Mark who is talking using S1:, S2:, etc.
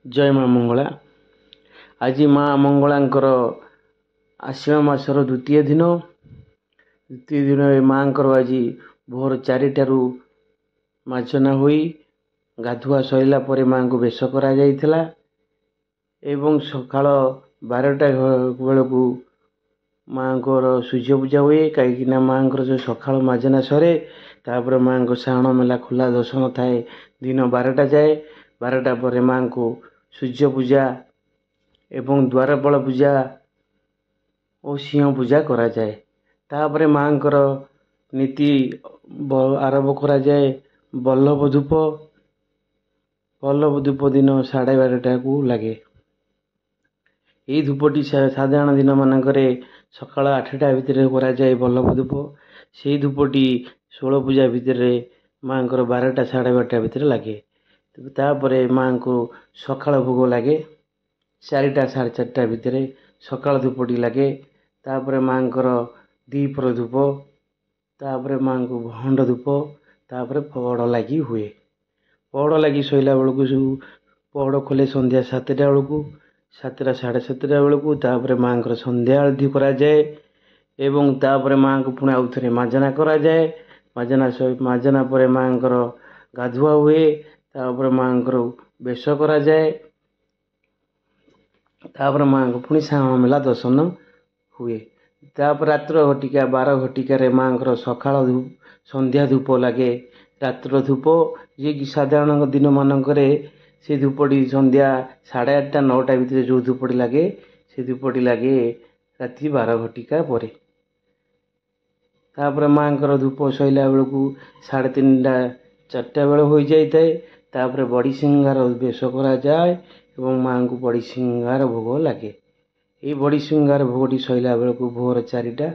S1: जय माँ मंगला। आज माँ मंगलांकर आश्विन मासर द्वितीय दिन माँ आज भोर 4टारू मार्जना हुई गाधुआ सैला पर माँ को बेश करा जाइथिला एवं सकाळ 12टा बेलू माँ को सूर्य पूजा हुए कहीं माँ जो सकाळ मार्जना सरे तापर माँ को साण मेला खुला दर्शन थाए दिन 12टा जाए 12टा पर माँ को सूर्य पूजा एवं द्वारपाल पूजा और सिंह पूजा करा जाए। तापर माँ नीति आरंभ करा जाए बल्लभ धूप दिन 12:30 को लगे। यही धूपटी साधारण दिन मानक सकाळ 8टा भितर करा जाए बल्लभ धूप। से धूपटी 16 पूजा भितर माँ 12टा 12:30 भितर लगे। तापर माँ को सकाळ भोग लगे 4टा 4:30 भितर सकाळ धूपटी लगे। तापर माँ दीपर धूप तापर माँ को भंड धूप तापर पहड़ लगी हुए। पहड़ लगी शोला बेलू सब पहड़ खोले संध्या 7टा बेलू 7टा 7:30 बेलू तापर माँ संध्या आरती करा जाए एवं तापर माँ को पुणी आउ थे मार्जना करा जाए। मार्जना पर माँ गाधुआ हुए तापर माँ बेश करा जाए। तापर माँ को पुणी साण मेला दर्शन हुए। तापर रात्र घटिका 12 घटिकार माँ सकाळ संध्या धूप लगे रात्र धूप जी कि साधारण दिन मानक से धूपटी संध्या 8:30 9टा भितर जो धूपटी लगे से धूपटी लगे राति 12 घटिका पर। तापर माँ धूप सैला बेलू 3:30 4टा बेल हो जाए। तापर बड़ी सिंगार बेश करा जाए एवं माँ को बड़ी सिंगार भोग लगे। ये बड़ी सिंगार भोगटी सैला बेलू भोर 4टा